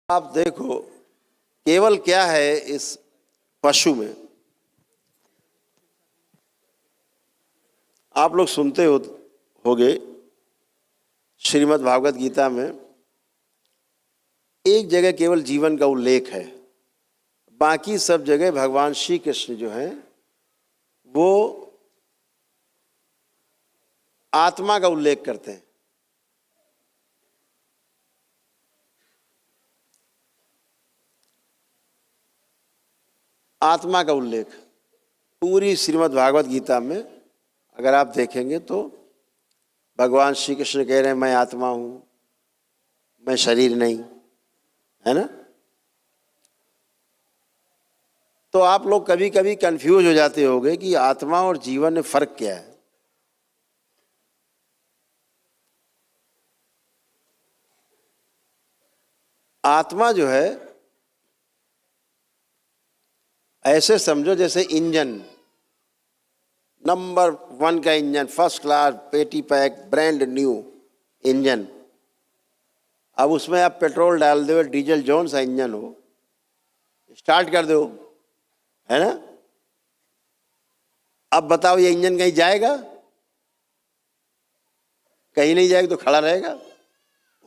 आप देखो केवल क्या है इस पशु में। आप लोग सुनते होगे श्रीमद् भागवत गीता में एक जगह केवल जीवन का उल्लेख है, बाकी सब जगह भगवान श्री कृष्ण जो हैं वो आत्मा का उल्लेख करते हैं। आत्मा का उल्लेख पूरी श्रीमद् भागवत गीता में अगर आप देखेंगे तो भगवान श्री कृष्ण कह रहे हैं मैं आत्मा हूं, मैं शरीर नहीं, है ना। तो आप लोग कभी कभी कंफ्यूज हो जाते होंगे कि आत्मा और जीवन में फर्क क्या है। आत्मा जो है ऐसे समझो जैसे इंजन, नंबर 1 का इंजन, फर्स्ट क्लास, पेटी पैक, ब्रांड न्यू इंजन। अब उसमें आप पेट्रोल डाल दो, डीजल जौन सा इंजन हो, स्टार्ट कर दो, है ना। अब बताओ ये इंजन कहीं जाएगा? कहीं नहीं जाएगा, तो खड़ा रहेगा,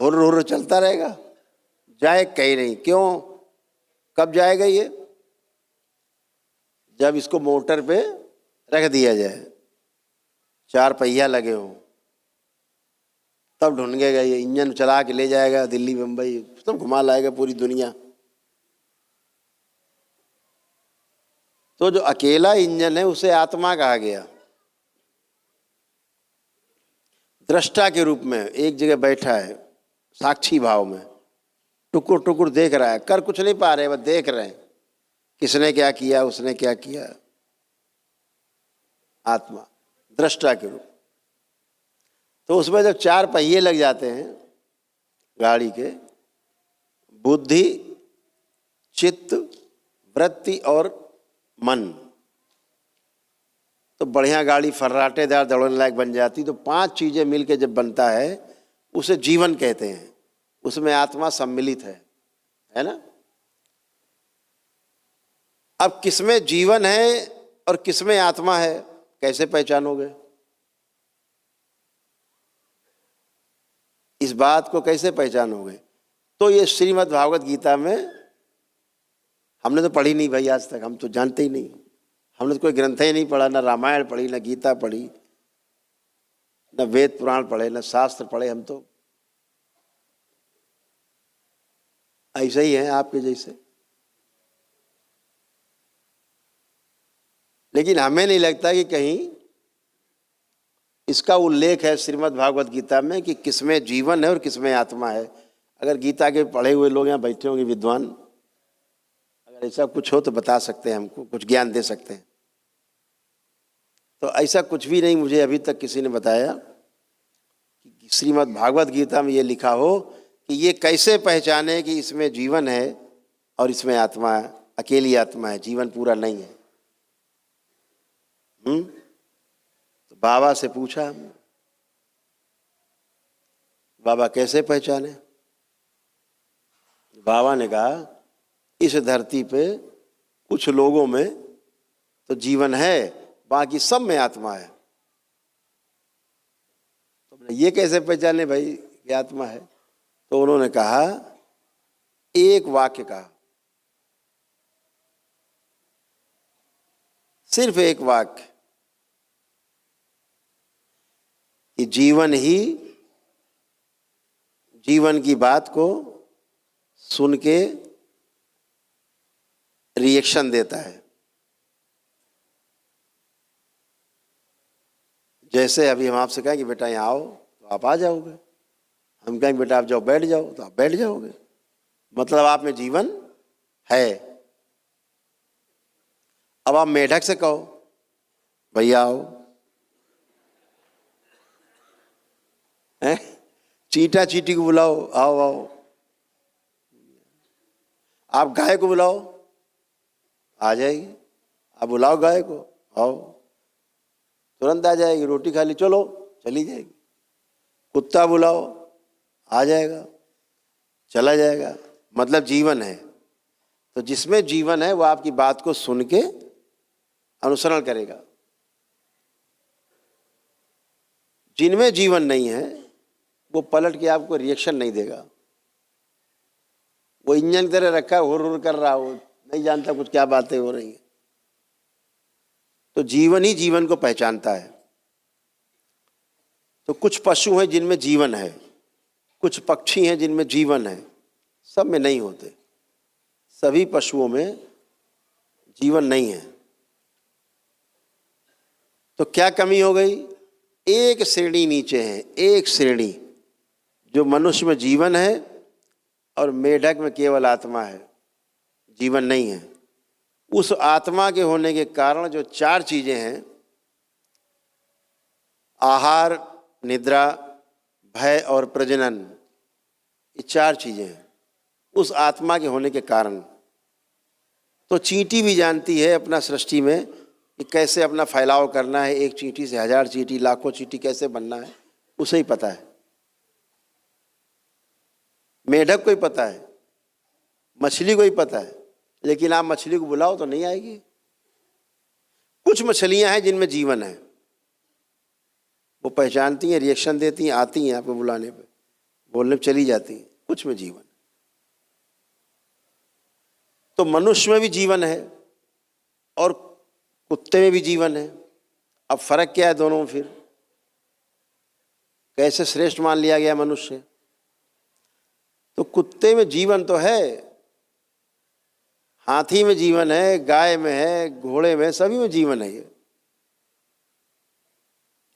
हुर्र हुर्र चलता रहेगा, जाए कहीं नहीं। क्यों? कब जाएगा ये? जब इसको मोटर पे रख दिया जाए, 4 पहिया लगे हों, तब ढूंढेगा ये। इंजन चला के ले जाएगा दिल्ली मुंबई, सब घुमा लाएगा पूरी दुनिया। तो जो अकेला इंजन है उसे आत्मा कहा गया। दृष्टा के रूप में एक जगह बैठा है, साक्षी भाव में, टुकुर टुकुर देख रहा है, कर कुछ नहीं पा रहे, बस देख रहे हैं किसने क्या किया, उसने क्या किया। आत्मा दृष्टा के रूप। तो उसमें जब 4 पहिए लग जाते हैं गाड़ी के, बुद्धि, चित्त, वृत्ति और मन, तो बढ़िया गाड़ी फर्राटेदार दौड़ने लायक बन जाती। तो 5 चीजें मिलके जब बनता है उसे जीवन कहते हैं। उसमें आत्मा सम्मिलित है ना। अब किसमें जीवन है और किसमें आत्मा है, कैसे पहचानोगे? इस बात को कैसे पहचानोगे? तो ये श्रीमद् भागवत गीता में हमने तो पढ़ी नहीं भाई आज तक, हम तो जानते ही नहीं। हमने तो कोई ग्रंथ ही नहीं पढ़ा, ना रामायण पढ़ी, ना गीता पढ़ी, ना वेद पुराण पढ़े, ना शास्त्र पढ़े। हम तो ऐसे ही हैं आपके जैसे। लेकिन हमें नहीं लगता कि कहीं इसका उल्लेख है श्रीमद् भागवत गीता में कि किसमें जीवन है और किसमें आत्मा है। अगर गीता के पढ़े हुए लोग यहाँ बैठे होंगे विद्वान, अगर ऐसा कुछ हो तो बता सकते हैं, हमको कुछ ज्ञान दे सकते हैं। तो ऐसा कुछ भी नहीं, मुझे अभी तक किसी ने बताया कि श्रीमद् भागवत गीता में ये लिखा हो कि ये कैसे पहचाने कि इसमें जीवन है और इसमें आत्मा है, अकेली आत्मा है, जीवन पूरा नहीं है। तो बाबा से पूछा, बाबा कैसे पहचाने? बाबा ने कहा इस धरती पे कुछ लोगों में तो जीवन है, बाकी सब में आत्मा है। तो ये कैसे पहचाने भाई ये आत्मा है? तो उन्होंने कहा, एक वाक्य कहा, सिर्फ एक वाक्य, कि जीवन ही जीवन की बात को सुन के रिएक्शन देता है। जैसे अभी हम आपसे कहें कि बेटा यहाँ आओ तो आप आ जाओगे, हम कहेंगे बेटा आप जाओ बैठ जाओ तो आप बैठ जाओगे, मतलब आप में जीवन है। अब आप मेढक से कहो भैया आओ, हैं? चींटा चींटी को बुलाओ आओ आओ, आप गाय को बुलाओ आ जाएगी, आप बुलाओ गाय को आओ तुरंत आ जाएगी, रोटी खा ली चलो चली जाएगी। कुत्ता बुलाओ आ जाएगा, चला जाएगा। मतलब जीवन है। तो जिसमें जीवन है वो आपकी बात को सुन के अनुसरण करेगा। जिनमें जीवन नहीं है वो पलट के आपको रिएक्शन नहीं देगा। वो इंजन की तरह रखा है, हुर हुर कर रहा हो, नहीं जानता कुछ क्या बातें हो रही हैं। तो जीवन ही जीवन को पहचानता है। तो कुछ पशु हैं जिनमें जीवन है, कुछ पक्षी हैं जिनमें जीवन है, सब में नहीं होते। सभी पशुओं में जीवन नहीं है। तो क्या कमी हो गई? एक श्रेणी नीचे है, एक श्रेणी जो मनुष्य में जीवन है और मेढक में केवल आत्मा है, जीवन नहीं है। उस आत्मा के होने के कारण जो चार चीजें हैं, आहार, निद्रा, भय और प्रजनन, ये चार चीजें हैं उस आत्मा के होने के कारण। तो चींटी भी जानती है अपना सृष्टि में कि कैसे अपना फैलाव करना है, एक चींटी से 1000 चींटी, लाखों चींटी कैसे बनना है, उसे ही पता है। मेढक को ही पता है, मछली को ही पता है, लेकिन आप मछली को बुलाओ तो नहीं आएगी। कुछ मछलियां हैं जिनमें जीवन है, वो पहचानती हैं, रिएक्शन देती हैं, आती हैं आपको बुलाने पे, बोलने पे चली जाती हैं। कुछ में जीवन। तो मनुष्य में भी जीवन है और कुत्ते में भी जीवन है। अब फर्क क्या है दोनों में? फिर कैसे श्रेष्ठ मान लिया गया मनुष्य? तो कुत्ते में जीवन तो है, हाथी में जीवन है, गाय में है, घोड़े में, सभी में जीवन है ये।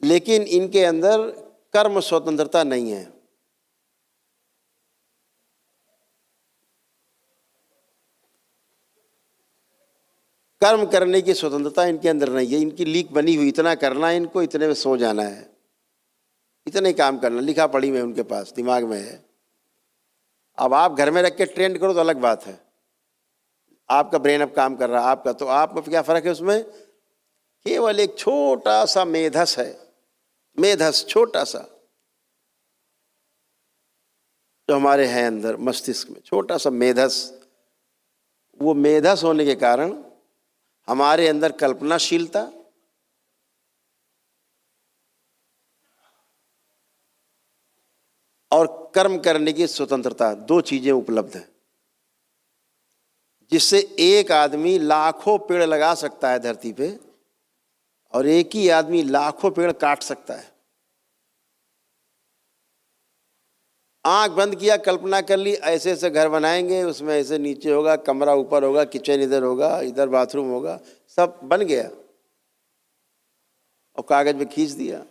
लेकिन इनके अंदर कर्म स्वतंत्रता नहीं है। कर्म करने की स्वतंत्रता इनके अंदर नहीं है। इनकी लीक बनी हुई, इतना करना है इनको, इतने में सो जाना है, इतने काम करना, लिखा पढ़ी में उनके पास दिमाग में है। अब आप घर में रख के ट्रेंड करो तो अलग बात है, आपका ब्रेन अब काम कर रहा है आपका, तो आपको क्या फर्क है उसमें? केवल एक छोटा सा मेधस है, मेधस छोटा सा जो हमारे हैं अंदर मस्तिष्क में, छोटा सा मेधस। वो मेधस होने के कारण हमारे अंदर कल्पनाशीलता और कर्म करने की स्वतंत्रता, दो चीजें उपलब्ध हैं, जिससे एक आदमी लाखों पेड़ लगा सकता है धरती पे और एक ही आदमी लाखों पेड़ काट सकता है। आंख बंद किया, कल्पना कर ली, ऐसे ऐसे घर बनाएंगे, उसमें ऐसे नीचे होगा, कमरा ऊपर होगा, किचन इधर होगा, इधर बाथरूम होगा, सब बन गया और कागज पे खींच दिया।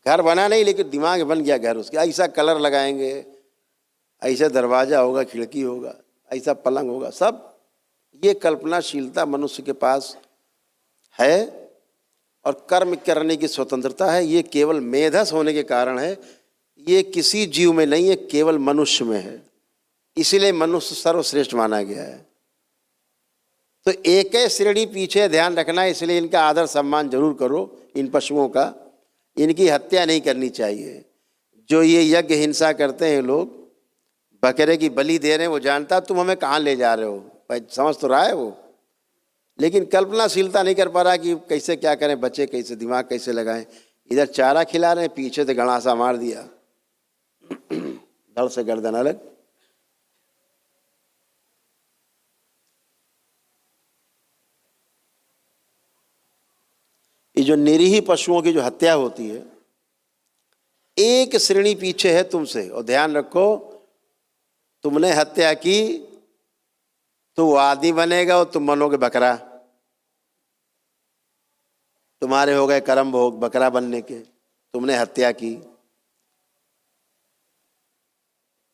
घर बना नहीं, लेकिन दिमाग में बन गया घर उसके। ऐसा कलर लगाएंगे, ऐसा दरवाजा होगा, खिड़की होगा, ऐसा पलंग होगा, सब ये कल्पनाशीलता मनुष्य के पास है। और कर्म करने की स्वतंत्रता है, ये केवल मेधस होने के कारण है। ये किसी जीव में नहीं है, केवल मनुष्य में है। इसीलिए मनुष्य सर्वश्रेष्ठ माना गया है। तो एक श्रेणी पीछे ध्यान रखना है, इसलिए इनका आदर सम्मान जरूर करो। इन पशुओं का, इनकी हत्या नहीं करनी चाहिए। जो ये यज्ञ हिंसा करते हैं लोग, बकरे की बलि दे रहे हैं, वो जानता तुम हमें कहाँ ले जा रहे हो, समझ तो रहा है वो, लेकिन कल्पनाशीलता नहीं कर पा रहा कि कैसे क्या करें, बच्चे कैसे, दिमाग कैसे लगाएं। इधर चारा खिला रहे हैं, पीछे से गड़ासा मार दिया, धड़ से गर्दन अलग। ये जो निरीह पशुओं की जो हत्या होती है, एक श्रेणी पीछे है तुमसे। और ध्यान रखो, तुमने हत्या की तो वो आदमी बनेगा और तुम बनोगे बकरा। तुम्हारे हो गए कर्म भोग बकरा बनने के, तुमने हत्या की।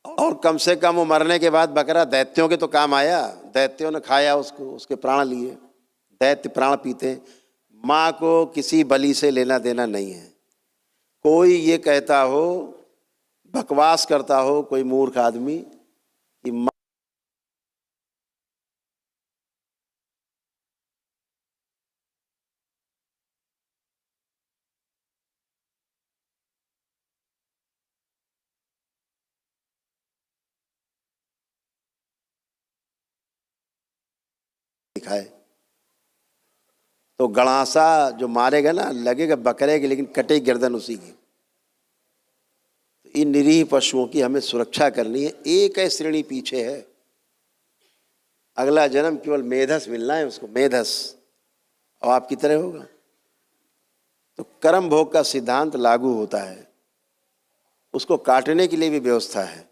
और कम से कम वो मरने के बाद बकरा दैत्यों के तो काम आया, दैत्यों ने खाया उसको, उसके प्राण लिए। दैत्य प्राण पीते। माँ को किसी बलि से लेना देना नहीं है। कोई ये कहता हो, बकवास करता हो कोई मूर्ख आदमी कि दिखाए। तो गणासा जो मारेगा ना, लगेगा बकरे की लेकिन कटे गर्दन उसी की। इन निरीह पशुओं की हमें सुरक्षा करनी है। एक है श्रेणी पीछे है, अगला जन्म केवल मेधस मिलना है उसको, मेधस, और आपकी तरह होगा। तो कर्म भोग का सिद्धांत लागू होता है, उसको काटने के लिए भी व्यवस्था है।